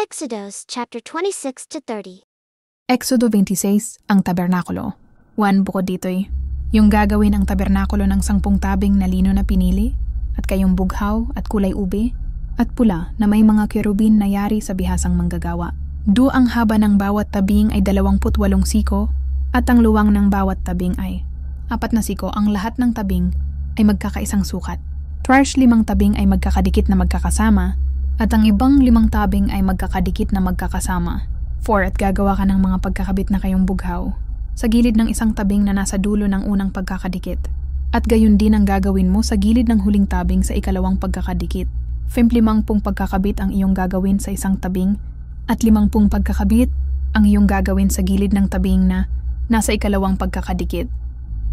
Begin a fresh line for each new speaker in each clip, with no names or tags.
Exodus chapter 26 to 30.
Exodo 26, ang tabernakulo. 1 bukod dito'y, yung gagawin ang tabernakulo ng 10 tabing na lino na pinili, at kayong bughaw at kulay ube, at pula na may mga kerubin na yari sa bihasang manggagawa. Ang haba ng bawat tabing ay 28 siko, at ang luwang ng bawat tabing ay 4 na siko. Ang lahat ng tabing ay magkakaisang sukat. 5 tabing ay magkakadikit na magkakasama, at ang ibang 5 tabing ay magkakadikit na magkakasama. 4 At gagawa ka ng mga pagkakabit na kayong bughaw sa gilid ng isang tabing na nasa dulo ng unang pagkakadikit. At gayon din ang gagawin mo sa gilid ng huling tabing sa ikalawang pagkakadikit. 50 pagkakabit ang iyong gagawin sa isang tabing, at 50 pagkakabit ang iyong gagawin sa gilid ng tabing na nasa ikalawang pagkakadikit.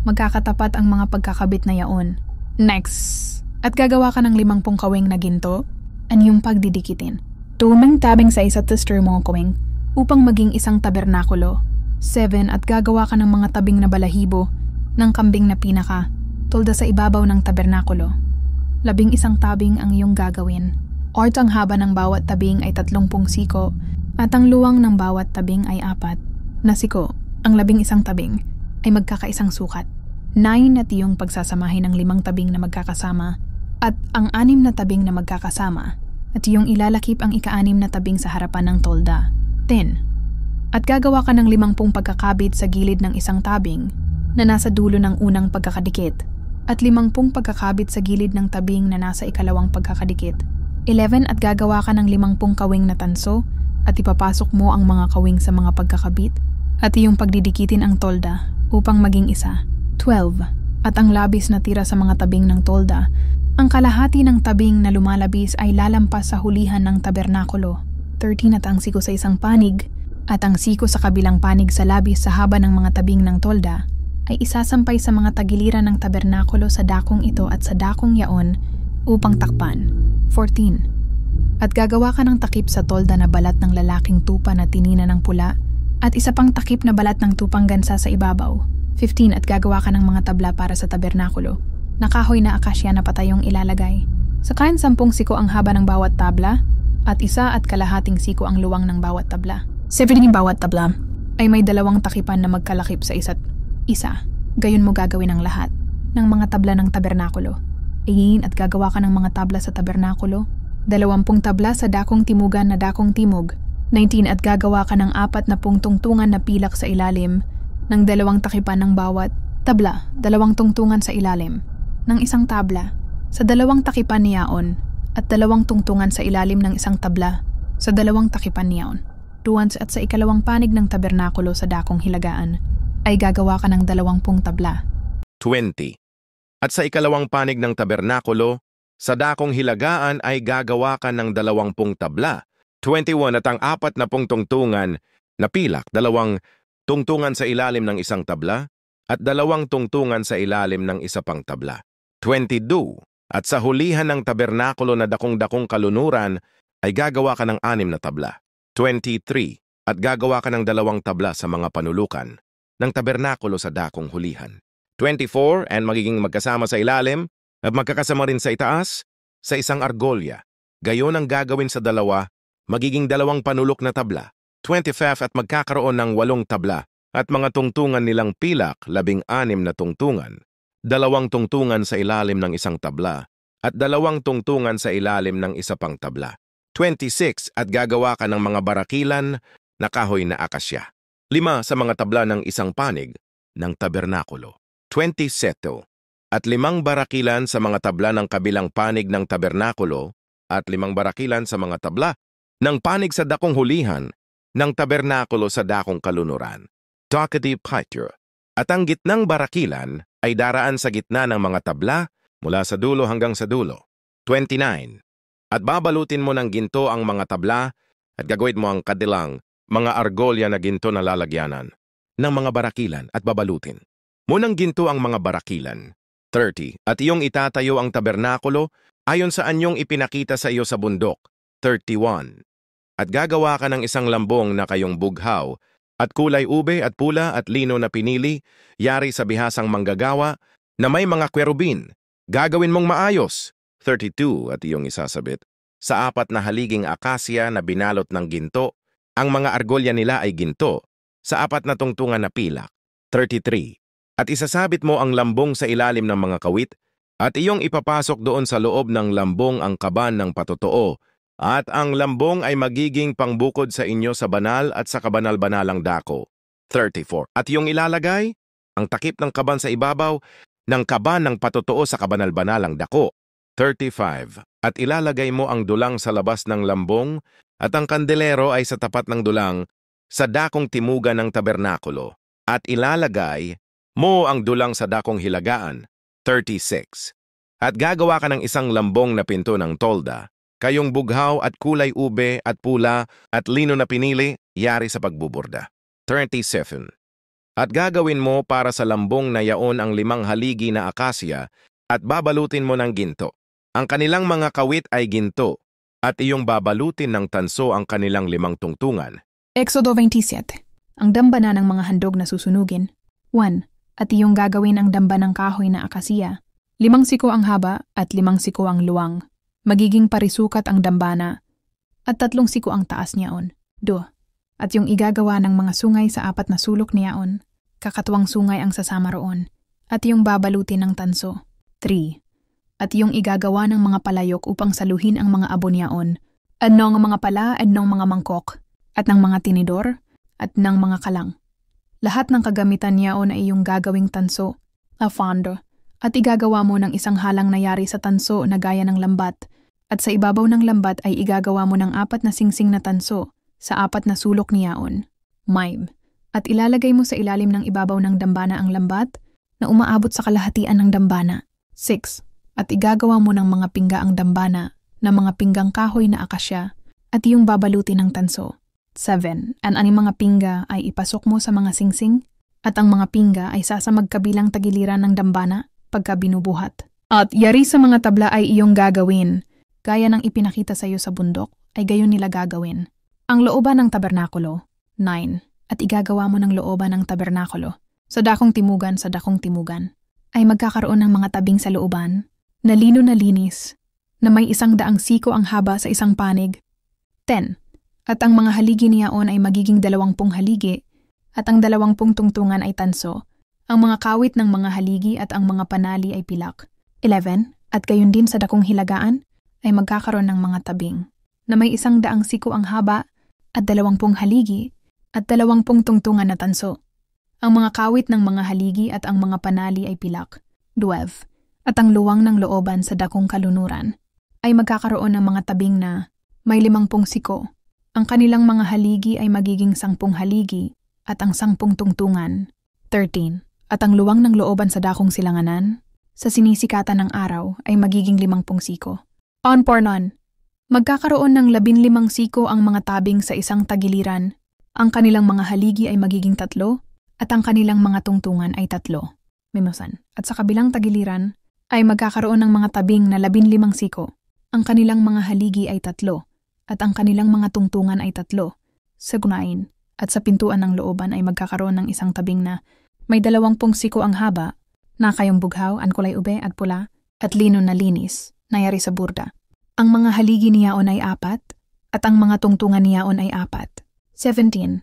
Magkakatapat ang mga pagkakabit na yaon. Next, at gagawa ka ng 50 kawing na ginto, ang iyong pagdidikitin. 2 tabing sa isa't mo kawing upang maging isang tabernakulo. 7 At gagawa ka ng mga tabing na balahibo ng kambing na pinaka, tulda sa ibabaw ng tabernakulo. 11 tabing ang iyong gagawin. At ang haba ng bawat tabing ay 30 siko, at ang luwang ng bawat tabing ay 4 na siko. Ang 11 tabing ay magkakaisang sukat. 9 At iyong pagsasamahin ng 5 tabing na magkakasama, at ang 6 na tabing na magkakasama, at iyong ilalakip ang ika-6 na tabing sa harapan ng tolda. 10 At gagawa ka ng 50 pagkakabit sa gilid ng isang tabing na nasa dulo ng unang pagkakadikit, at 50 pagkakabit sa gilid ng tabing na nasa ikalawang pagkakadikit. 11 At gagawa ka ng 50 kawing na tanso, at ipapasok mo ang mga kawing sa mga pagkakabit, at iyong pagdidikitin ang tolda upang maging isa. 12 At ang labis na tira sa mga tabing ng tolda, ang kalahati ng tabing na lumalabis ay lalampas sa hulihan ng tabernakulo. 13 At ang siko sa isang panig, at ang siko sa kabilang panig sa labis sa haba ng mga tabing ng tolda, ay isasampay sa mga tagiliran ng tabernakulo sa dakong ito at sa dakong yaon upang takpan. 14 At gagawa ka ng takip sa tolda na balat ng lalaking tupa na tinina ng pula, at isa pang takip na balat ng tupang gansa sa ibabaw. 15 At gagawa ka ng mga tabla para sa tabernakulo, na kahoy na akasya na patayong ilalagay. Sakayan 10 siko ang haba ng bawat tabla, at 1 kalahating siko ang luwang ng bawat tabla. 17 Bawat tabla ay may 2 takipan na magkalakip sa isa't isa. Gayon mo gagawin ang lahat ng mga tabla ng tabernakulo. 18 At gagawa ka ng mga tabla sa tabernakulo, 20 tabla sa dakong timugan na dakong timog. 19 At gagawa ka ng 4 na tungtungan na pilak sa ilalim ng 2 takipan ng bawat tabla, 2 tungtungan sa ilalim ng isang tabla sa 2 takipan niyaon, at 2 tungtungan sa ilalim ng isang tabla sa 2 takipan niyaon. 2 At sa ikalawang panig ng tabernakulo sa dakong hilagaan ay gagawa ka ng 20 tabla.
20 At sa ikalawang panig ng tabernakulo sa dakong hilagaan ay gagawa ka ng 20 tabla. 21 At ang 4 na tungtungan na pilak, 2 tungtungan sa ilalim ng isang tabla, at 2 tungtungan sa ilalim ng isa pang tabla. 22 At sa hulihan ng tabernakulo na dakong-dakong kalunuran ay gagawa ka ng 6 na tabla. 23 At gagawa ka ng 2 tabla sa mga panulukan ng tabernakulo sa dakong hulihan. 24 And magiging magkasama sa ilalim at magkakasama rin sa itaas sa isang argolya. Gayon ang gagawin sa 2, magiging 2 panulok na tabla. 25 At magkakaroon ng 8 tabla at mga tungtungan nilang pilak, 16 na tungtungan. 2 tungtungan sa ilalim ng isang tabla, at 2 tungtungan sa ilalim ng isa pang tabla. 26 At gagawa ka ng mga barakilan na kahoy na akasya. 5 sa mga tabla ng isang panig ng tabernakulo. 27 At 5 barakilan sa mga tabla ng kabilang panig ng tabernakulo, at 5 barakilan sa mga tabla ng panig sa dakong hulihan ng tabernakulo sa dakong kalunuran. Talkative picture. At ang gitnang barakilan ay daraan sa gitna ng mga tabla mula sa dulo hanggang sa dulo. 29 At babalutin mo ng ginto ang mga tabla, at gagawin mo ang kadilang mga argolya na ginto na lalagyanan ng mga barakilan, at babalutin mo ng ginto ang mga barakilan. 30 At iyong itatayo ang tabernakulo ayon sa anyong ipinakita sa iyo sa bundok. 31 At gagawa ka ng isang lambong na kayong bughaw, at kulay ube at pula at lino na pinili, yari sa bihasang manggagawa, na may mga kwerubin. Gagawin mong maayos. 32 At iyong isasabit sa 4 na haliging akasya na binalot ng ginto. Ang mga argolya nila ay ginto sa 4 na tungtungan na pilak. 33. At isasabit mo ang lambong sa ilalim ng mga kawit at iyong ipapasok doon sa loob ng lambong ang kaban ng patotoo at ang lambong ay magiging pangbukod sa inyo sa banal at sa kabanal-banalang dako. 34. At iyong ilalagay ang takip ng kaban sa ibabaw ng kaban ng patotoo sa kabanal-banalang dako. 35. At ilalagay mo ang dulang sa labas ng lambong at ang kandelero ay sa tapat ng dulang sa dakong timugan ng tabernakulo. At ilalagay mo ang dulang sa dakong hilagaan. 36. At gagawa ka ng isang lambong na pinto ng tolda, kayong bughaw at kulay ube at pula at lino na pinili, yari sa pagbuburda. 37. At gagawin mo para sa lambong na yaon ang 5 haligi na akasya at babalutin mo ng ginto. Ang kanilang mga kawit ay ginto at iyong babalutin ng tanso ang kanilang 5 tungtungan.
Exodo 27. Ang dambana ng mga handog na susunugin. 1. At iyong gagawin ang damba ng kahoy na akasya. 5 siko ang haba at 5 siko ang luwang. Magiging parisukat ang dambana at 3 siko ang taas niyaon. 2. At yung igagawa ng mga sungay sa 4 na sulok niyaon, kakatuwang sungay ang sasama roon, at yung babalutin ng tanso. 3. At yung igagawa ng mga palayok upang saluhin ang mga abo niyaon, at ng mga pala at ng mga mangkok, at ng mga tinidor, at ng mga kalang. Lahat ng kagamitan niyaon ay yung gagawing tanso, fondo, at igagawa mo ng isang halang na yari sa tanso na gaya ng lambat, at sa ibabaw ng lambat ay igagawa mo ng 4 na singsing na tanso, sa 4 na sulok niyaon, mime, at ilalagay mo sa ilalim ng ibabaw ng dambana ang lambat na umaabot sa kalahatian ng dambana. 6. At igagawa mo ng mga pingga ang dambana na mga pinggang kahoy na akasya at iyong babalutin ng tanso. 7. Ang mga pingga ay ipasok mo sa mga singsing at ang mga pingga ay sasamagkabilang tagiliran ng dambana pagka binubuhat. At yari sa mga tabla ay iyong gagawin, gaya ng ipinakita sa iyo sa bundok, ay gayon nila gagawin. Ang looban ng tabernakulo. 9. At igagawa mo ng looban ng tabernakulo sa dakong timugan ay magkakaroon ng mga tabing sa looban na lino na linis na may 100 siko ang haba sa isang panig. 10. At ang mga haligi niyaon ay magiging 20 haligi at ang 20 tungtungan ay tanso. Ang mga kawit ng mga haligi at ang mga panali ay pilak. 11. At gayon din sa dakong hilagaan ay magkakaroon ng mga tabing na may 100 siko ang haba at 20 haligi at 20 tungtungan na tanso. Ang mga kawit ng mga haligi at ang mga panali ay pilak. 12. At ang luwang ng looban sa dakong kalunuran ay magkakaroon ng mga tabing na may 50 siko. Ang kanilang mga haligi ay magiging 10 haligi at ang 10 tungtungan. 13. At ang luwang ng looban sa dakong silanganan sa sinisikatan ng araw ay magiging 50 siko. On por non. Magkakaroon ng 15 siko ang mga tabing sa isang tagiliran. Ang kanilang mga haligi ay magiging 3 at ang kanilang mga tungtungan ay 3. Mimosan. At sa kabilang tagiliran ay magkakaroon ng mga tabing na 15 siko. Ang kanilang mga haligi ay 3 at ang kanilang mga tungtungan ay 3. Sa gunain at sa pintuan ng looban ay magkakaroon ng isang tabing na may 20 siko ang haba na kayong bughaw, ang kulay ube at pula at lino na linis na yari sa burda. Ang mga haligi niyaon ay 4 at ang mga tungtungan niyaon ay 4. 17.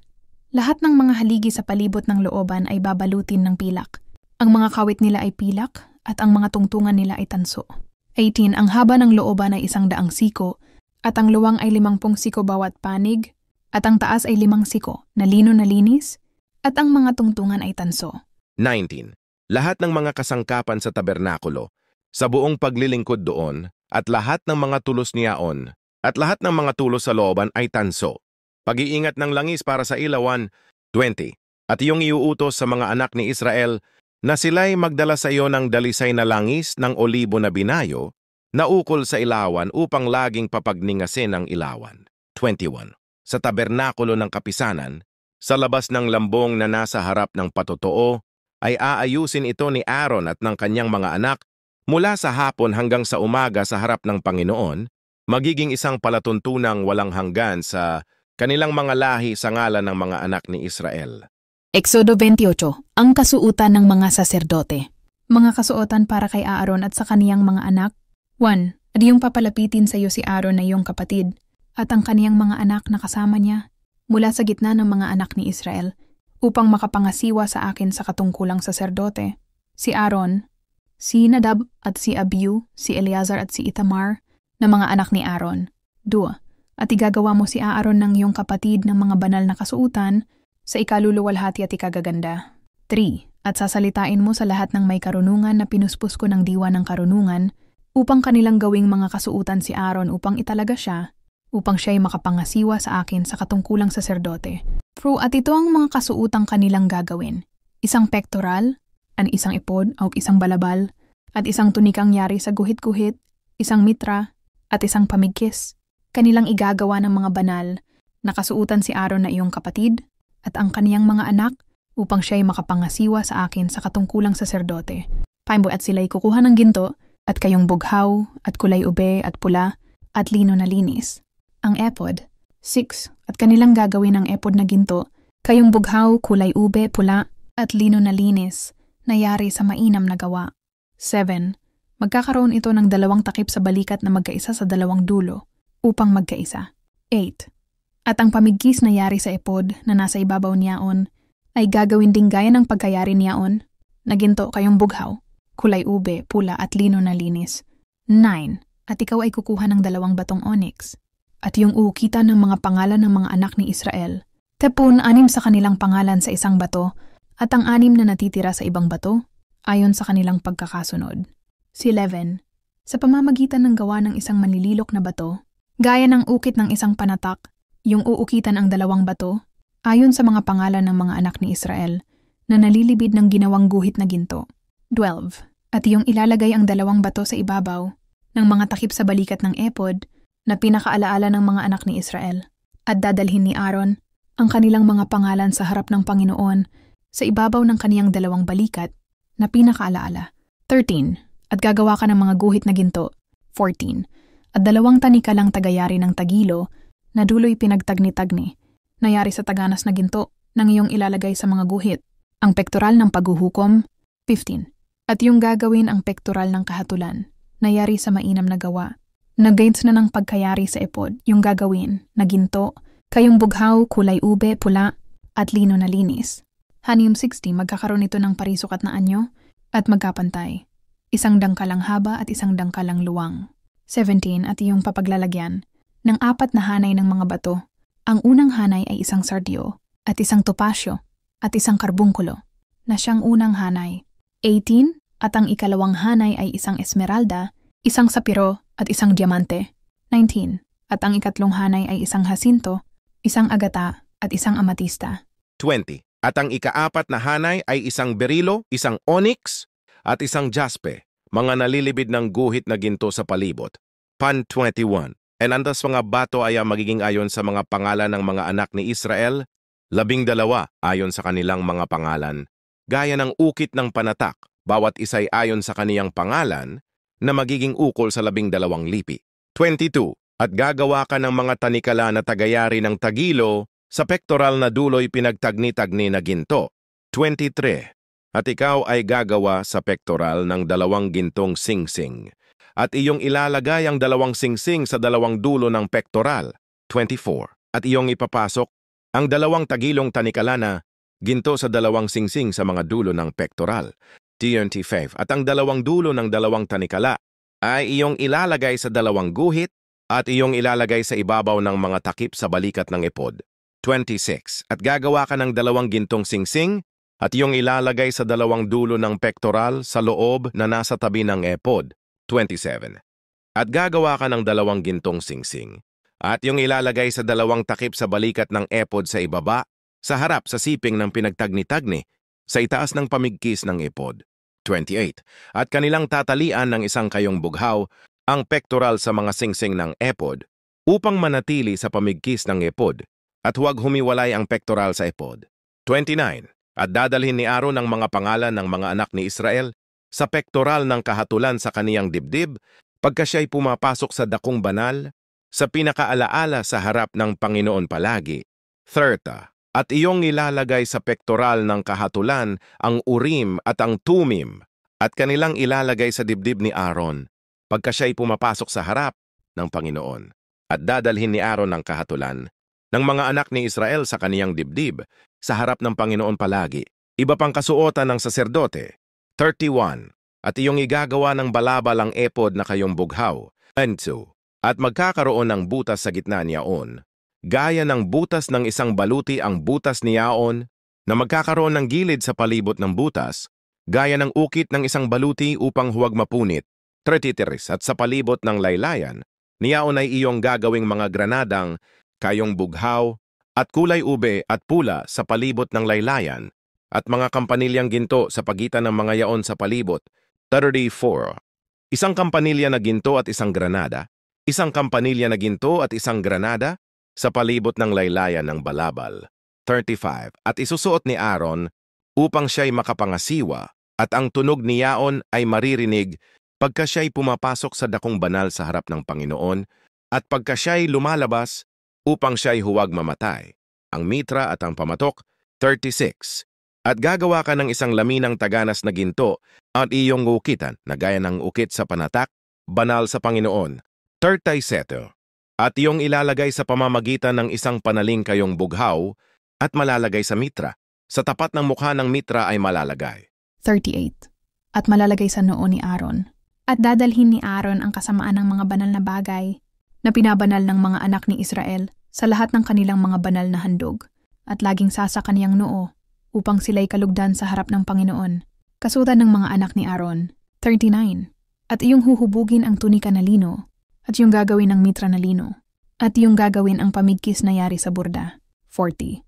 Lahat ng mga haligi sa palibot ng looban ay babalutin ng pilak. Ang mga kawit nila ay pilak at ang mga tungtungan nila ay tanso. 18. Ang haba ng looban ay 100 siko at ang luwang ay 50 siko bawat panig at ang taas ay 5 siko na lino na linis at ang mga tungtungan ay tanso.
19. Lahat ng mga kasangkapan sa tabernakulo, sa buong paglilingkod doon, at lahat ng mga tulos niyaon, at lahat ng mga tulos sa looban ay tanso. Pag-iingat ng langis para sa ilawan. 20. At iyong iuutos sa mga anak ni Israel na sila'y magdala sa iyo ng dalisay na langis ng olibo na binayo na ukol sa ilawan upang laging papagningasin ang ilawan. 21. Sa tabernakulo ng kapisanan, sa labas ng lambong na nasa harap ng patotoo, ay aayusin ito ni Aaron at ng kanyang mga anak mula sa hapon hanggang sa umaga sa harap ng Panginoon, magiging isang palatuntunang walang hanggan sa kanilang mga lahi sa ngalan ng mga anak ni Israel.
Exodo 28. Ang kasuotan ng mga saserdote. Mga kasuotan para kay Aaron at sa kaniyang mga anak. 1. At iyong papalapitin sa iyo si Aaron na iyong kapatid at ang kaniyang mga anak na kasama niya mula sa gitna ng mga anak ni Israel upang makapangasiwa sa akin sa katungkulang saserdote. Si Aaron, si Nadab at si Abiu, si Eleazar at si Itamar na mga anak ni Aaron. 2. At igagawa mo si Aaron ng iyong kapatid ng mga banal na kasuutan sa ikaluluwalhati at ikagaganda. 3. At sasalitain mo sa lahat ng may karunungan na pinuspos ko ng diwa ng karunungan upang kanilang gawing mga kasuutan si Aaron upang italaga siya, upang siya'y makapangasiwa sa akin sa katungkulang saserdote. At ito ang mga kasuutang kanilang gagawin. Isang pectoral, isang ipod o isang balabal, at isang tunikang yari sa guhit-guhit, isang mitra, at isang pamigkis. Kanilang igagawa ng mga banal na kasuutan si Aaron na iyong kapatid at ang kaniyang mga anak upang siya'y makapangasiwa sa akin sa katungkulang saserdote. At sila'y kukuha ng ginto at kayong bughaw at kulay ube at pula at lino na linis. Ang epod. 6. At kanilang gagawin ang epod na ginto, kayong bughaw, kulay ube, pula at lino na linis na yari sa mainam na gawa. 7. Magkakaroon ito ng 2 takip sa balikat na magkaisa sa 2 dulo upang magkaisa. 8. At ang pamigkis na yari sa epod na nasa ibabaw niyaon ay gagawin ding gaya ng pagkayari niyaon na ginto kayong bughaw, kulay ube, pula at lino na linis. 9. At ikaw ay kukuha ng 2 batong onyx at yung uukitan ng mga pangalan ng mga anak ni Israel. 10 sa kanilang pangalan sa isang bato at ang 6 na natitira sa ibang bato ayon sa kanilang pagkakasunod. 11. Sa pamamagitan ng gawa ng isang manlililok na bato, gaya ng ukit ng isang panatak, yung uukitan ang 2 bato ayon sa mga pangalan ng mga anak ni Israel na nalilibid ng ginawang guhit na ginto. 12. At iyong ilalagay ang 2 bato sa ibabaw ng mga takip sa balikat ng epod na pinakaalaala ng mga anak ni Israel. At dadalhin ni Aaron ang kanilang mga pangalan sa harap ng Panginoon sa ibabaw ng kaniyang 2 balikat na pinakaalaala. 13. At gagawa ka ng mga guhit na ginto. 14. At 2 tanikalang tagayari ng tagilo na dulo'y pinagtagni-tagni na yari sa taganas na ginto nang iyong ilalagay sa mga guhit. Ang pektoral ng paghuhukom. 15. At yung gagawin ang pektoral ng kahatulan na yari sa mainam na gawa. Nag-gains na ng pagkayari sa epod yung gagawin na ginto, kayong bughaw, kulay ube, pula at lino na linis. 60. Magkakaroon ito ng parisukat na anyo at magkapantay. 1 dangkalang haba at 1 dangkalang luwang. 17. At iyong papaglalagyan ng 4 na hanay ng mga bato. Ang unang hanay ay 1 sardio at 1 topasyo at 1 karbungkulo na siyang unang hanay. 18. At ang ikalawang hanay ay 1 esmeralda, 1 sapiro at 1 diamante. 19. At ang ikatlong hanay ay 1 hasinto, 1 agata at 1 amatista.
20. At ang ika-4 na hanay ay 1 berilo, 1 onyx at 1 jaspe, mga nalilibid ng guhit na ginto sa palibot. 21. Andas mga bato ay magiging ayon sa mga pangalan ng mga anak ni Israel, 12 ayon sa kanilang mga pangalan. Gaya ng ukit ng panatak, bawat isa'y ayon sa kaniyang pangalan na magiging ukol sa 12 lipi. 22. At gagawa ka ng mga tanikala na tagayari ng tagilo sa pektoral na dulo'y pinagtagni-tagni na ginto. 23. At ikaw ay gagawa sa pektoral ng 2 gintong singsing. At iyong ilalagay ang 2 singsing sa 2 dulo ng pektoral. 24. At iyong ipapasok ang 2 tagilong tanikala na ginto sa 2 singsing sa mga dulo ng pektoral. 25. At ang 2 dulo ng 2 tanikala ay iyong ilalagay sa 2 guhit at iyong ilalagay sa ibabaw ng mga takip sa balikat ng epod. 26. At gagawa ka ng 2 gintong singsing at iyong ilalagay sa 2 dulo ng pektoral sa loob na nasa tabi ng epod. 27. At gagawa ka ng 2 gintong singsing at iyong ilalagay sa 2 takip sa balikat ng epod sa ibaba, sa harap sa siping ng pinagtagni-tagni, sa itaas ng pamigkis ng epod. 28. At kanilang tatalian ng 1 kayong bughaw ang pektoral sa mga singsing ng epod upang manatili sa pamigkis ng epod at huwag humiwalay ang pektoral sa epod. 29. At dadalhin ni Aaron ang mga pangalan ng mga anak ni Israel sa pektoral ng kahatulan sa kaniyang dibdib pagka siya'y pumapasok sa dakong banal sa pinakaalaala sa harap ng Panginoon palagi. 30. At iyong ilalagay sa pektoral ng kahatulan ang Urim at ang Tumim at kanilang ilalagay sa dibdib ni Aaron pagka siya'y pumapasok sa harap ng Panginoon at dadalhin ni Aaron ang kahatulan ng mga anak ni Israel sa kaniyang dibdib sa harap ng Panginoon palagi. Iba pang kasuotan ng saserdote. 31. At iyong igagawa ng balabal ang epod na kayong bughaw. 2. At magkakaroon ng butas sa gitna niyaon. Gaya ng butas ng isang baluti ang butas niyaon na magkakaroon ng gilid sa palibot ng butas, gaya ng ukit ng isang baluti upang huwag mapunit. 33. At sa palibot ng laylayan, niyaon ay iyong gagawing mga granadang kayong bughaw at kulay ube at pula sa palibot ng laylayan at mga kampanilyang ginto sa pagitan ng mga yaon sa palibot. 34. Isang kampanilya na ginto at isang granada, isang kampanilya na ginto at isang granada sa palibot ng laylayan ng balabal. 35. At isusuot ni Aaron upang siya'y makapangasiwa at ang tunog ni yaon ay maririnig pagka siya'y pumapasok sa dakong banal sa harap ng Panginoon at pagka siya'y lumalabas upang siya'y huwag mamatay. Ang mitra at ang pamatok. 36. At gagawa ka ng isang laminang taganas na ginto at iyong ukitan na gaya ng ukit sa panatak, banal sa Panginoon. 37. At iyong ilalagay sa pamamagitan ng isang panaling kayong bughaw at malalagay sa mitra. Sa tapat ng mukha ng mitra ay malalagay.
38. At malalagay sa noo ni Aaron. At dadalhin ni Aaron ang kasamaan ng mga banal na bagay na pinabanal ng mga anak ni Israel sa lahat ng kanilang mga banal na handog at laging sasa kaniyang noo upang sila'y kalugdan sa harap ng Panginoon. Kasutan ng mga anak ni Aaron. 39. At iyong huhubugin ang tunika na lino at iyong gagawin ang mitra na lino at iyong gagawin ang pamigkis na yari sa burda. 40.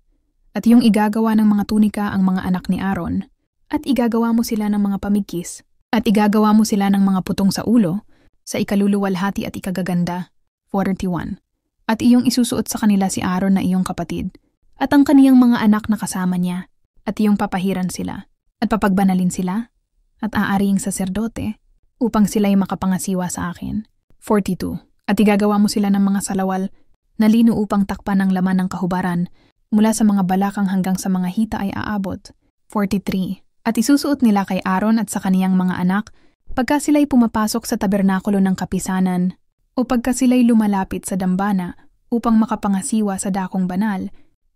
At iyong igagawa ng mga tunika ang mga anak ni Aaron at igagawa mo sila ng mga pamigkis at igagawa mo sila ng mga putong sa ulo sa ikaluluwalhati at ikagaganda. 41. At iyong isusuot sa kanila si Aaron na iyong kapatid at ang kaniyang mga anak na kasama niya at iyong papahiran sila at papagbanalin sila at aariing saserdote upang sila'y makapangasiwa sa akin. 42. At igagawa mo sila ng mga salawal na lino upang takpan ang laman ng kahubaran mula sa mga balakang hanggang sa mga hita ay aabot. 43. At isusuot nila kay Aaron at sa kaniyang mga anak pagka sila'y pumapasok sa tabernakulo ng kapisanan o pagka sila'y lumalapit sa dambana upang makapangasiwa sa dakong banal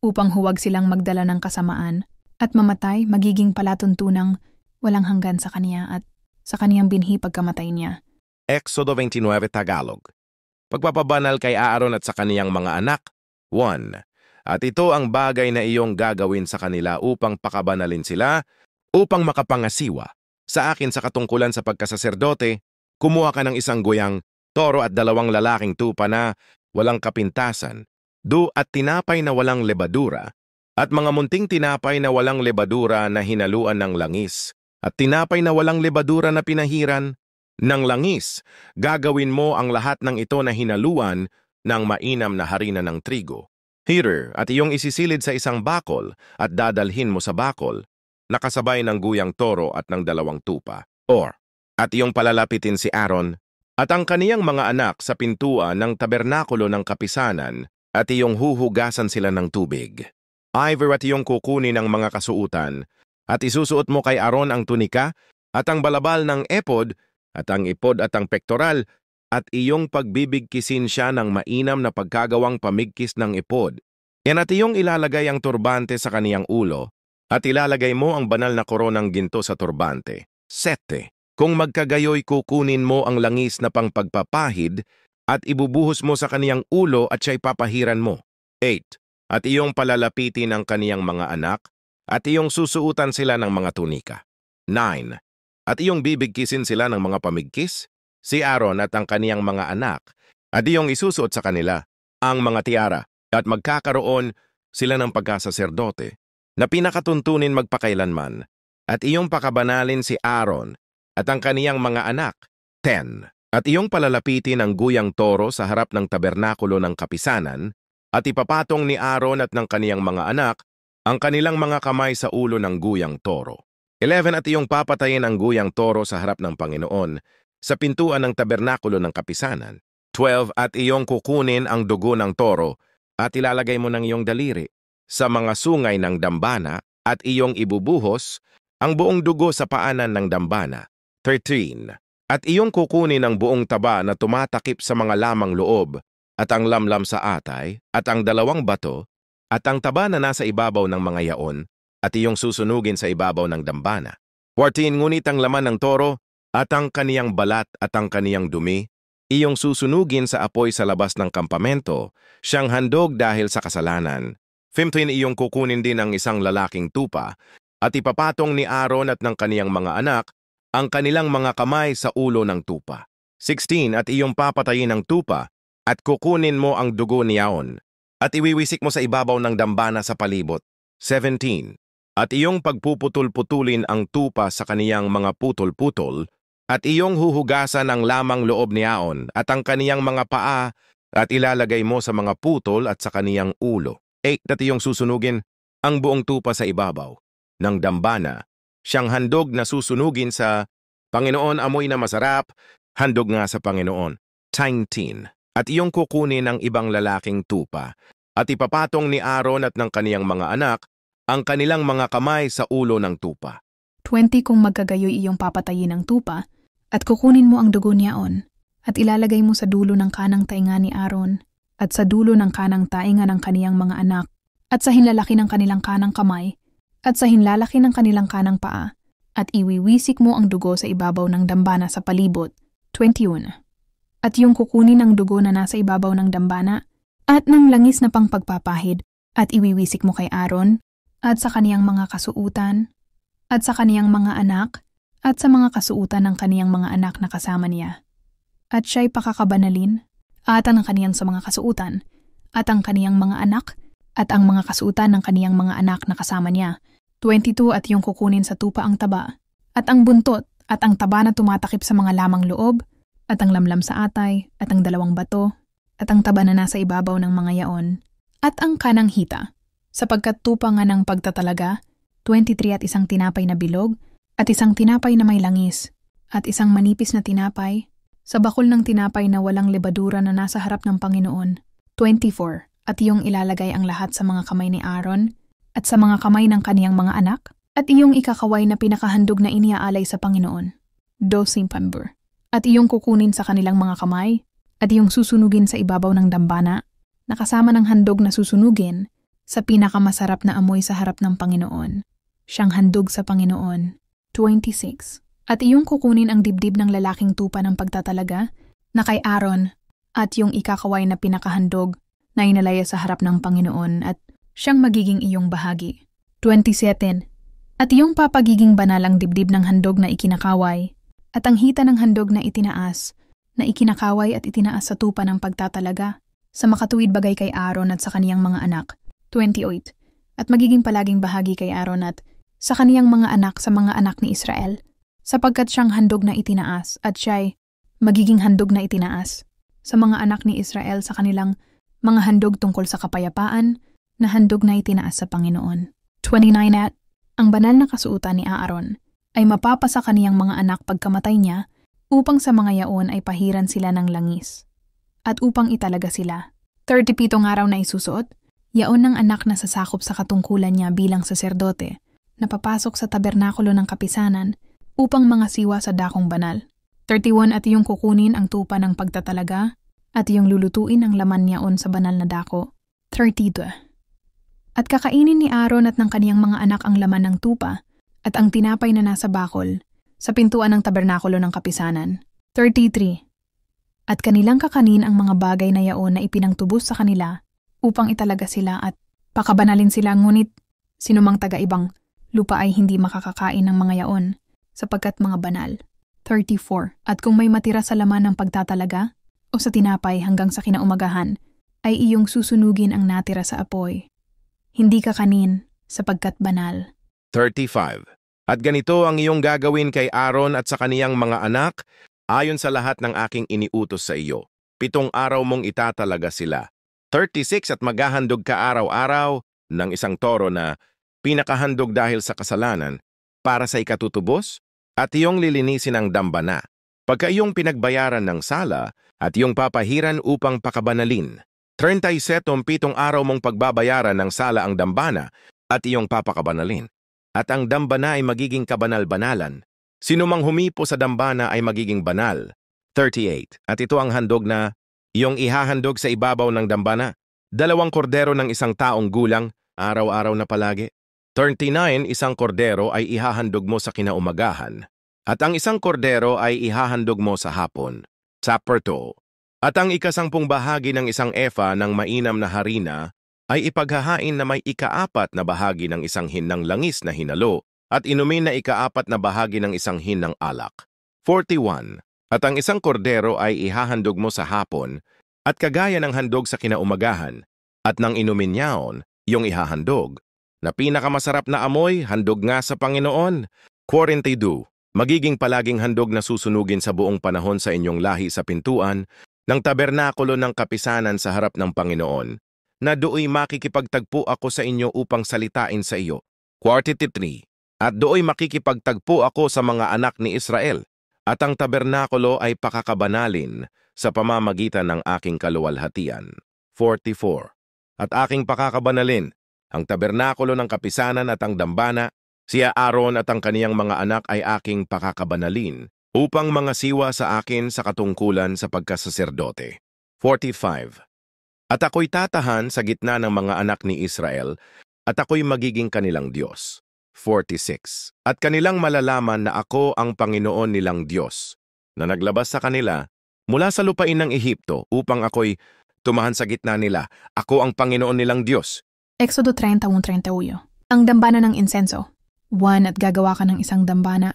upang huwag silang magdala ng kasamaan at mamatay magiging palatuntunang walang hanggan sa kaniya at sa kaniyang binhi pagkamatay niya.
Exodo 29 Tagalog. Pagpapabanal kay Aaron at sa kaniyang mga anak. 1. At ito ang bagay na iyong gagawin sa kanila upang pakabanalin sila, upang makapangasiwa. Sa akin sa katungkulan sa pagkasaserdote, kumuha ka ng isang guyang toro at 2 lalaking tupa na walang kapintasan, at tinapay na walang lebadura, at mga munting tinapay na walang lebadura na hinaluan ng langis, at tinapay na walang lebadura na pinahiran ng langis. Gagawin mo ang lahat ng ito na hinaluan ng mainam na harina ng trigo. Heater, at iyong isisilid sa isang bakol at dadalhin mo sa bakol, nakasabay ng guyang toro at ng 2 tupa. At iyong palalapitin si Aaron at ang kaniyang mga anak sa pintuan ng tabernakulo ng kapisanan at iyong huhugasan sila ng tubig. At iyong kukunin ang mga kasuutan at isusuot mo kay Aaron ang tunika at ang balabal ng epod at ang ipod at ang pektoral at iyong pagbibigkisin siya ng mainam na pagkagawang pamigkis ng ipod. At iyong ilalagay ang turbante sa kaniyang ulo at ilalagay mo ang banal na koronang ginto sa turbante. 7. Kung magkagayoy kukunin mo ang langis na pangpagpapahid at ibubuhos mo sa kaniyang ulo at siya'y papahiran mo. 8. At iyong palalapitin ang kaniyang mga anak at iyong susuutan sila ng mga tunika. 9. At iyong bibigkisin sila ng mga pamigkis, si Aaron at ang kaniyang mga anak, at iyong isusuot sa kanila ang mga tiara at magkakaroon sila ng pagkasaserdote na pinakatuntunin magpakailanman at iyong pakabanalin si Aaron at ang kaniyang mga anak. 10. At iyong palalapitin ang guyang toro sa harap ng tabernakulo ng kapisanan at ipapatong ni Aaron at ng kaniyang mga anak ang kanilang mga kamay sa ulo ng guyang toro. 11. At iyong papatayin ang guyang toro sa harap ng Panginoon sa pintuan ng tabernakulo ng kapisanan. 12. At iyong kukunin ang dugo ng toro at ilalagay mo ng iyong daliri sa mga sungay ng dambana at iyong ibubuhos ang buong dugo sa paanan ng dambana. 13. At iyong kukunin ang buong taba na tumatakip sa mga lamang loob, at ang lamlam sa atay, at ang 2 bato, at ang taba na nasa ibabaw ng mga yaon, at iyong susunugin sa ibabaw ng dambana. 14 Ngunit ang laman ng toro, at ang kaniyang balat at ang kaniyang dumi, iyong susunugin sa apoy sa labas ng kampamento, siyang handog dahil sa kasalanan. 15 Iyong kukunin din ang isang lalaking tupa, at ipapatong ni Aaron at ng kaniyang mga anak, ang kanilang mga kamay sa ulo ng tupa. 16 At iyong papatayin ang tupa, at kukunin mo ang dugo niyaon, at iwiwisik mo sa ibabaw ng dambana sa palibot. 17 At iyong pagpuputol-putulin ang tupa sa kaniyang mga putol-putol, at iyong huhugasan ang lamang loob niyaon, at ang kaniyang mga paa, at ilalagay mo sa mga putol at sa kaniyang ulo. 8 At iyong susunugin ang buong tupa sa ibabaw ng dambana, siyang handog na susunugin sa Panginoon, amoy na masarap, handog nga sa Panginoon. 19 At iyong kukunin ang ibang lalaking tupa, at ipapatong ni Aaron at ng kaniyang mga anak ang kanilang mga kamay sa ulo ng tupa.
20 Kung magkagayoy iyong papatayin ang tupa, at kukunin mo ang dugo niyaon, at ilalagay mo sa dulo ng kanang tainga ni Aaron, at sa dulo ng kanang tainga ng kaniyang mga anak, at sa hinlalaki ng kanilang kanang kamay, at sa hinlalaki ng kanilang kanang paa, at iwiwisik mo ang dugo sa ibabaw ng dambana sa palibot. 21 At iyong kukunin ang dugo na nasa ibabaw ng dambana, at ng langis na pangpagpapahid, at iwiwisik mo kay Aaron, at sa kaniyang mga kasuutan, at sa kaniyang mga anak, at sa mga kasuutan ng kaniyang mga anak na kasama niya. At siya'y pakakabanalin, at ang kaniyang sa mga kasuutan, at ang kaniyang mga anak, at ang mga kasuutan ng kaniyang mga anak na kasama niya. 22 At iyong kukunin sa tupa ang taba, at ang buntot, at ang taba na tumatakip sa mga lamang loob, at ang lamlam sa atay, at ang 2 bato, at ang taba na nasa ibabaw ng mga yaon, at ang kanang hita, sapagkat tupa nga ng pagtatalaga. 23 At isang tinapay na bilog, at isang tinapay na may langis, at isang manipis na tinapay, sa bakul ng tinapay na walang lebadura na nasa harap ng Panginoon. 24 At iyong ilalagay ang lahat sa mga kamay ni Aaron, at sa mga kamay ng kaniyang mga anak, at iyong ikakaway na pinakahandog na iniaalay sa Panginoon. 25 At iyong kukunin sa kanilang mga kamay, at iyong susunugin sa ibabaw ng dambana, nakasama ng handog na susunugin, sa pinakamasarap na amoy sa harap ng Panginoon. Siyang handog sa Panginoon. 26 At iyong kukunin ang dibdib ng lalaking tupa ng pagtatalaga, na kay Aaron, at iyong ikakaway na pinakahandog, na inalaya sa harap ng Panginoon, at siyang magiging iyong bahagi. 27 At iyong papagiging banal ang dibdib ng handog na ikinakaway, at ang hita ng handog na itinaas, na ikinakaway at itinaas sa tupa ng pagtatalaga, sa makatuwid bagay kay Aaron at sa kaniyang mga anak. 28 At magiging palaging bahagi kay Aaron at sa kaniyang mga anak sa mga anak ni Israel, sapagkat siyang handog na itinaas, at siya'y magiging handog na itinaas sa mga anak ni Israel sa kanilang mga handog tungkol sa kapayapaan, na handog na itinaas sa Panginoon. 29 At ang banal na kasuutan ni Aaron ay mapapasa kaniyang mga anak pagkamatay niya, upang sa mga yaon ay pahiran sila ng langis, at upang italaga sila. 37 araw na isusuot, yaon ng anak na sasakop sa katungkulan niya bilang saserdote, na papasok sa tabernakulo ng kapisanan, upang mga siwa sa dakong banal. 31 At iyong kukunin ang tupa ng pagtatalaga, at iyong lulutuin ang laman niyaon sa banal na dako. 32 At kakainin ni Aaron at ng kaniyang mga anak ang laman ng tupa, at ang tinapay na nasa bakol, sa pintuan ng tabernakulo ng kapisanan. 33 At kanilang kakanin ang mga bagay na yaon na ipinangtubos sa kanila, upang italaga sila at pakabanalin sila, ngunit sinumang taga-ibang lupa ay hindi makakakain ng mga yaon, sapagkat mga banal. 34 At kung may matira sa laman ng pagtatalaga, o sa tinapay hanggang sa kinaumagahan, ay iyong susunugin ang natira sa apoy. Hindi kakanin, sapagkat banal.
35 At ganito ang iyong gagawin kay Aaron at sa kaniyang mga anak, ayon sa lahat ng aking iniutos sa iyo. 7 araw mong itatalaga sila. 36 At maghahandog ka araw-araw ng isang toro na pinakahandog dahil sa kasalanan, para sa ikatutubos, at iyong lilinisin ang dambana. Pagka iyong pinagbayaran ng sala, at iyong papahiran upang pakabanalin. 37 7 araw mong pagbabayaran ng sala ang dambana, at iyong papakabanalin. At ang dambana ay magiging kabanal-banalan, Sino mang humipo sa dambana ay magiging banal. 38. At ito ang handog na iyong ihahandog sa ibabaw ng dambana. 2 kordero ng isang taong gulang, araw-araw na palagi. 39. Isang kordero ay ihahandog mo sa kinaumagahan. At ang isang kordero ay ihahandog mo sa hapon. Chapter 2. At ang ika-10 bahagi ng isang efa ng mainam na harina ay ipaghahain na may ika-4 na bahagi ng isang hin ng langis na hinalo at inumin na ika-4 na bahagi ng isang hin ng alak. 41. At ang isang kordero ay ihahandog mo sa hapon at kagaya ng handog sa kinaumagahan at nang inumin niyaon, yung ihahandog. Na pinakamasarap na amoy, handog nga sa Panginoon. 42. Magiging palaging handog na susunugin sa buong panahon sa inyong lahi sa pintuan ng tabernakulo ng kapisanan sa harap ng Panginoon, na dooy makikipagtagpo ako sa inyo upang salitain sa iyo. 43. At dooy makikipagtagpo ako sa mga anak ni Israel, at ang tabernakulo ay pakakabanalin sa pamamagitan ng aking kaluwalhatian. 44. At aking pakakabanalin ang tabernakulo ng kapisanan at ang dambana, siya Aaron at ang kaniyang mga anak ay aking pakakabanalin upang mga siwa sa akin sa katungkulan sa pagkasaserdote. 45. At ako'y tatahan sa gitna ng mga anak ni Israel at ako'y magiging kanilang Diyos. 46. At kanilang malalaman na ako ang Panginoon nilang Diyos, na naglabas sa kanila mula sa lupain ng Ehipto upang ako'y tumahan sa gitna nila. Ako ang Panginoon nilang Diyos.
Exodo 31:31. Ang dambana ng insenso. 1. At gagawa ka ng isang dambana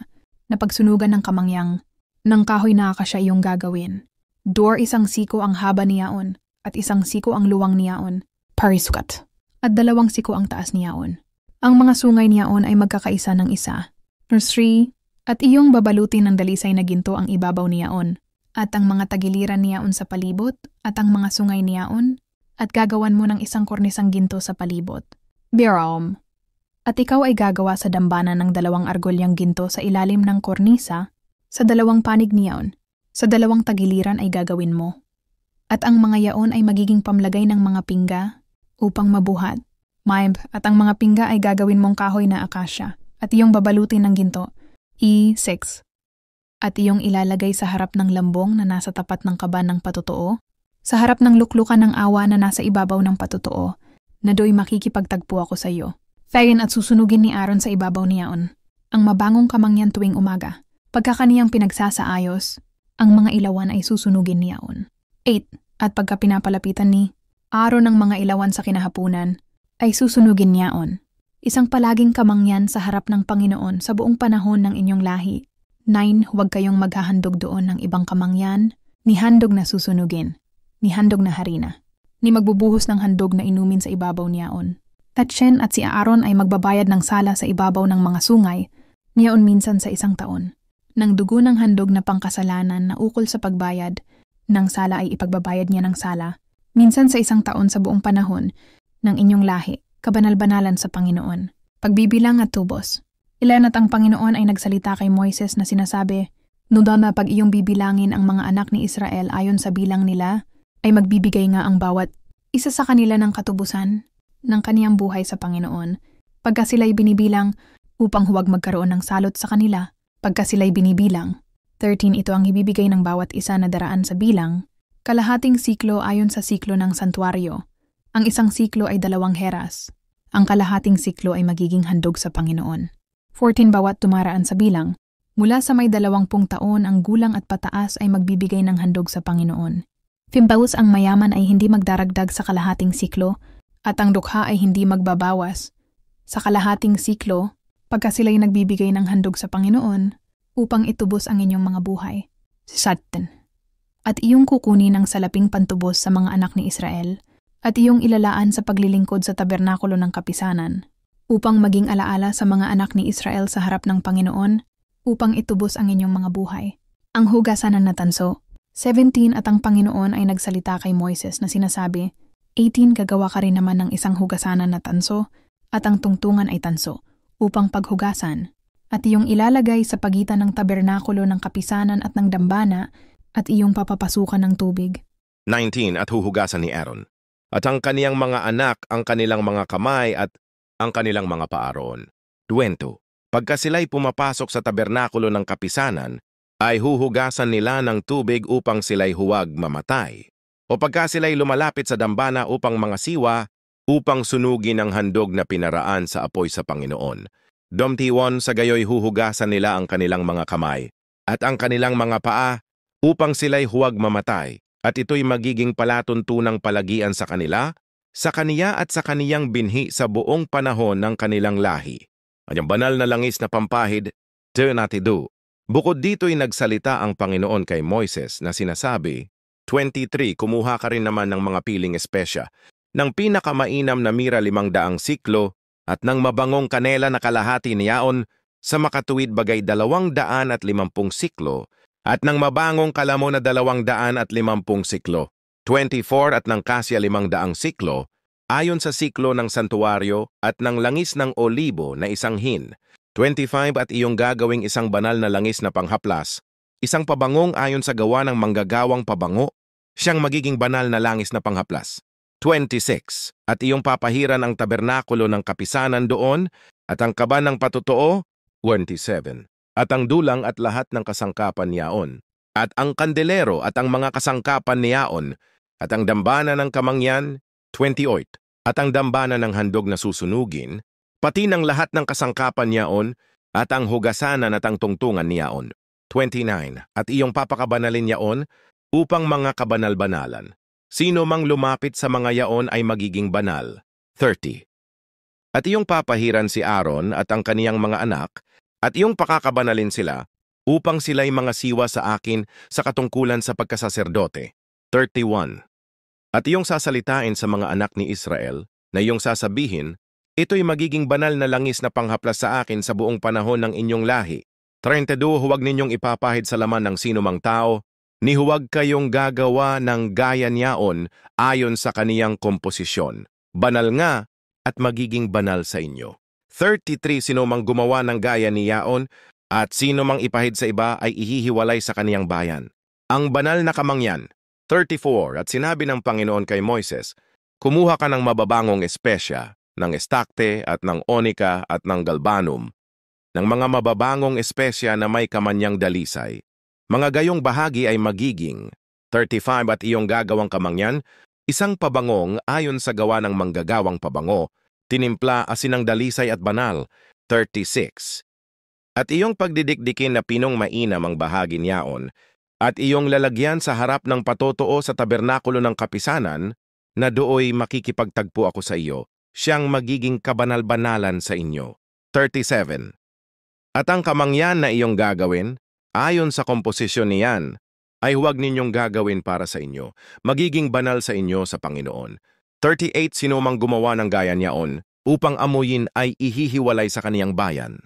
na pagsunugan ng kamangyang ng kahoy na akasya iyong gagawin. Door isang siko ang haba niyaon at isang siko ang luwang niyaon, parisukat, at 2 siko ang taas niyaon. Ang mga sungay niyaon ay magkakaisa ng isa. Verse 3. At iyong babalutin ng dalisay na ginto ang ibabaw niyaon, at ang mga tagiliran niyaon sa palibot, at ang mga sungay niyaon, at gagawan mo ng isang kornisang ginto sa palibot. Biram. At ikaw ay gagawa sa dambana ng 2 argolyang ginto sa ilalim ng kornisa, sa 2 panig niyaon, sa 2 tagiliran ay gagawin mo. At ang mga yaon ay magiging pamlagay ng mga pingga upang mabuhat. At ang mga pingga ay gagawin mong kahoy na akasya, at iyong babalutin ng ginto. E6. At iyong ilalagay sa harap ng lambong na nasa tapat ng kaban ng patotoo, sa harap ng luklukan ng awa na nasa ibabaw ng patotoo, na do'y makikipagtagpo ako sa iyo. Fayin at susunugin ni Aaron sa ibabaw niyaon ang mabangong kamangyan tuwing umaga. Pagka kaniyang pinagsasaayos, ang mga ilawan ay susunugin niyaon. 8. At pagka pinapalapitan ni Aaron ang mga ilawan sa kinahapunan, ay susunugin niyaon. Isang palaging kamangyan sa harap ng Panginoon sa buong panahon ng inyong lahi. 9. Huwag kayong maghahandog doon ng ibang kamangyan, ni handog na susunugin, ni handog na harina, ni magbubuhos ng handog na inumin sa ibabaw niyaon. Tatsyen at si Aaron ay magbabayad ng sala sa ibabaw ng mga sungay, niyaon minsan sa 1 taon. Nang dugo ng handog na pangkasalanan na ukol sa pagbayad, ng sala ay ipagbabayad niya ng sala, minsan sa 1 taon sa buong panahon ng inyong lahi, kabanal-banalan sa Panginoon. Pagbibilang at tubos. Ilan at ang Panginoon ay nagsalita kay Moises na sinasabi, "Nuda na pag iyong bibilangin ang mga anak ni Israel ayon sa bilang nila, ay magbibigay nga ang bawat isa sa kanila ng katubusan ng kaniyang buhay sa Panginoon, pagka sila'y binibilang upang huwag magkaroon ng salot sa kanila, pagka sila'y binibilang." 13. Ito ang ibibigay ng bawat isa na daraan sa bilang, kalahating siklo ayon sa siklo ng santuario. Ang 1 siklo ay 2 heras. Ang kalahating siklo ay magiging handog sa Panginoon. 14. Bawat tumaraan sa bilang, mula sa may 20 taon ang gulang at pataas ay magbibigay ng handog sa Panginoon. 15. Ang mayaman ay hindi magdaragdag sa kalahating siklo, at ang dukha ay hindi magbabawas sa kalahating siklo pagka sila'y nagbibigay ng handog sa Panginoon upang itubos ang inyong mga buhay. Satten. At iyong kukunin ng salaping pantubos sa mga anak ni Israel, at iyong ilalaan sa paglilingkod sa tabernakulo ng kapisanan, upang maging alaala sa mga anak ni Israel sa harap ng Panginoon, upang itubos ang inyong mga buhay. Ang hugasanan na tanso. 17. At ang Panginoon ay nagsalita kay Moises na sinasabi, 18. Gagawa ka rin naman ng isang hugasanan na tanso, at ang tungtungan ay tanso, upang paghugasan, at iyong ilalagay sa pagitan ng tabernakulo ng kapisanan at ng dambana, at iyong papapasukan ng tubig.
19. At huhugasan ni Aaron, at ang kaniyang mga anak ang kanilang mga kamay at ang kanilang mga paaron. 20. Pagka sila'y pumapasok sa tabernakulo ng kapisanan, ay huhugasan nila ng tubig upang sila'y huwag mamatay. O pagka sila'y lumalapit sa dambana upang mga siwa, upang sunugin ang handog na pinaraan sa apoy sa Panginoon. Domtiwon sa gayoy huhugasan nila ang kanilang mga kamay at ang kanilang mga paa upang sila'y huwag mamatay, at ito'y magiging palatuntunang palagian sa kanila, sa kaniya at sa kaniyang binhi sa buong panahon ng kanilang lahi. Ang banal na langis na pampahid, Ternatidu. Bukod dito'y nagsalita ang Panginoon kay Moises na sinasabi, 23, kumuha ka rin naman ng mga piling espesya, ng pinakamainam na mira 500 siklo, at ng mabangong kanela na kalahati niyaon sa makatuwid bagay 250 siklo, at ng mabangong kalamo na 250 siklo, 24 at ng kasya 500 siklo, ayon sa siklo ng santuaryo at ng langis ng olibo na 1 hin, 25 at iyong gagawing isang banal na langis na panghaplas, isang pabangong ayon sa gawa ng manggagawang pabango, siyang magiging banal na langis na panghaplas. 26 at iyong papahiran ang tabernakulo ng kapisanan doon at ang kaba ng patutuo, 27, at ang dulang at lahat ng kasangkapan niyaon, at ang kandelero at ang mga kasangkapan niyaon, at ang dambana ng kamangyan, 28, at ang dambana ng handog na susunugin, pati ng lahat ng kasangkapan niyaon, at ang hugasanan at ang tungtungan niyaon, 29, at iyong papakabanalin niyaon upang mga kabanal-banalan. Sino mang lumapit sa mga yaon ay magiging banal, 30. At iyong papahiran si Aaron at ang kaniyang mga anak, at iyong pakakabanalin sila, upang sila'y mga siwa sa akin sa katungkulan sa pagkasaserdote, 31. At iyong sasalitain sa mga anak ni Israel, na iyong sasabihin, ito'y magiging banal na langis na panghaplas sa akin sa buong panahon ng inyong lahi. 32. Huwag ninyong ipapahid sa laman ng sinumang tao, ni huwag kayong gagawa ng gaya niyaon ayon sa kaniyang komposisyon. Banal nga at magiging banal sa inyo. 33. Sino mang gumawa ng gaya niyaon at sino mang ipahid sa iba ay ihihiwalay sa kaniyang bayan. Ang banal na kamangyan. 34. At sinabi ng Panginoon kay Moises, kumuha ka ng mababangong espesya, ng estakte at ng onika at ng galbanum, ng mga mababangong espesya na may kamanyang dalisay. Mga gayong bahagi ay magiging 35 at iyong gagawang kamangyan, isang pabangong ayon sa gawa ng manggagawang pabango, tinimpla asinang dalisay at banal, 36. At iyong pagdidikdikin na pinong mainam ang bahagi niyaon, at iyong lalagyan sa harap ng patotoo sa tabernakulo ng kapisanan, na dooy makikipagtagpo ako sa iyo, siyang magiging kabanal-banalan sa inyo. 37. At ang kamangyan na iyong gagawin, ayon sa komposisyon niyan, ay huwag ninyong gagawin para sa inyo, magiging banal sa inyo sa Panginoon. 38. Sino mang gumawa ng gaya niyaon, upang amuyin ay ihihiwalay sa kaniyang bayan.